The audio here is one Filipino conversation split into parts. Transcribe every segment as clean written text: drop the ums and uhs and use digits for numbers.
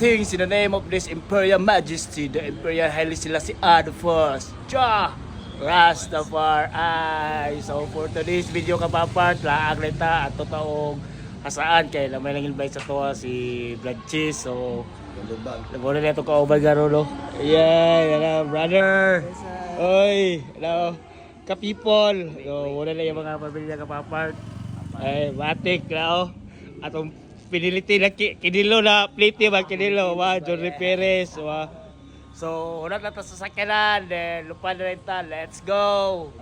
greetings in the name of this Imperial Majesty, the Imperial Haile Selassie I the First, Jah Rastafari. So for today's video kapapart, laag nita at totaong hasaan kay na may nang-invite sa to si Blood Cheese. So nagmuna na ito ka-over garolo. Yeah, hello brother. Oy, hello ka-people. So muna na yung mga pamilya kapapart. Ay, matik na atong piniliti na kinilo na plate ba kinilo wa Johnny Perez wa. So una na ta sa sakyanan then lupa na rin ta, let's go.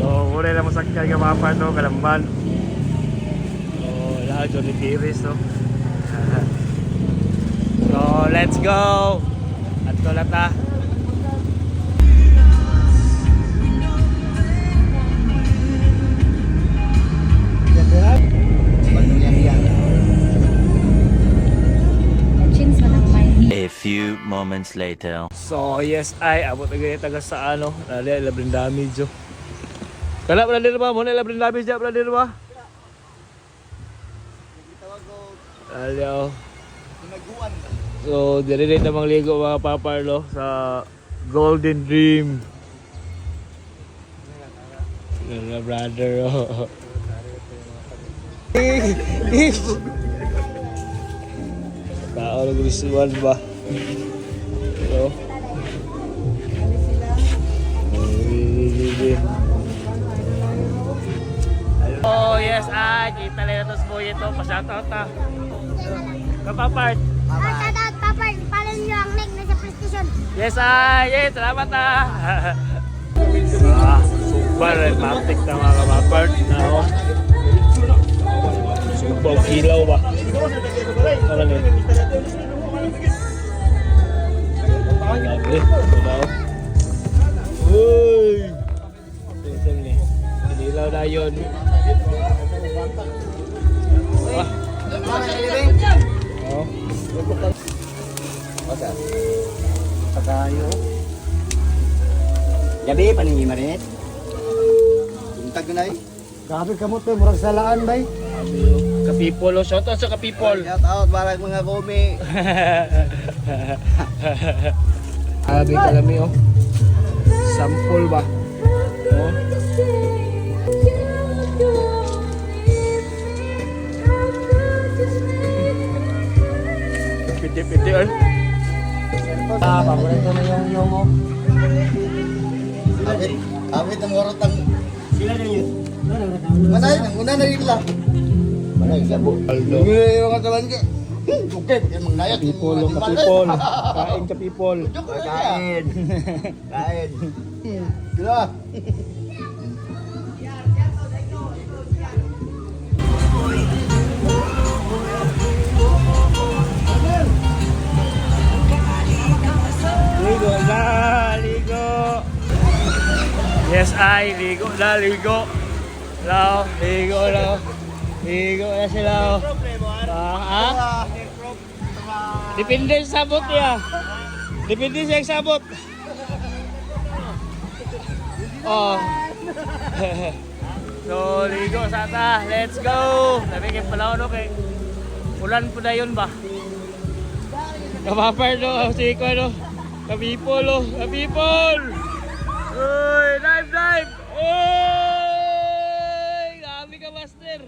So una na mo sakyan ka mapa no kalamban. Oh la Johnny Perez no. So let's go at to ta. A few moments later. So yes ay abot na ganyan taga sa ano nali labring damage oh. Kala pala din ba mo na labring damage ja pala din ba? Hello. So dire din namang ligo mga paparlo sa Golden Dream. Hello brother oh. Tao na gulisuan ba? So oh yes kita lang ito sa buhay ito pa-shoutout ta kapapart Shoutout Papart, follow nyo ang link na sa PlayStation. yes yes salamat super matik na mga kapapart na super kilaw ba ano na grabe uy tingnan ni kinilaw na yun oh Osa. Pagayo. Gabi paningi marit. Untag na Grabe kamot to, murag salaan bay. ka-people shout out sa ka-people Shout out para mga komi. abi kalami oh sample ba oh piti-piti ay Paborito na yung mo. Awit ang orotang. Sila na yun. Manay, una na rin lang. Manay, labo. Aldo Ngayon yung katawan ka. Okay, pagyan mong nayat. ka-people ka-people kain ka-people Kain. Kain. Sila. ligo na ligo yes ay ligo na ligo lao ligo na sila depende sa sabot niya depende sa sabot oh so ligo sana let's go sabi kayo pala ano kay ulan po na yun ba kapapar no si ko no ka-people oh ka-people uy dive uy grabe ka master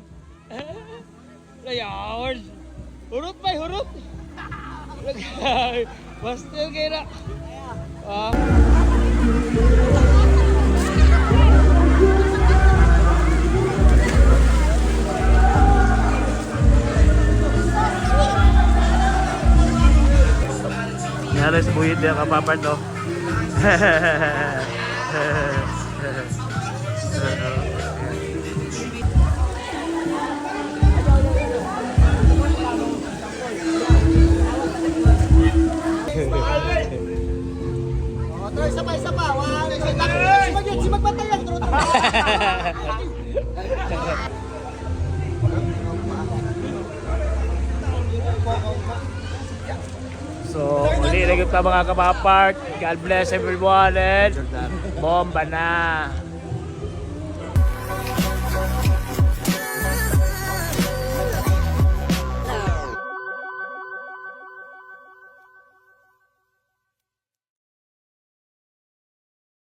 layaward hurot ba hurot master kayo na Nara sa buhit niya kapapart no. Isa pa. Si magbantayan. So, uli lagi pa mga kapapart. God bless everyone and bomba na.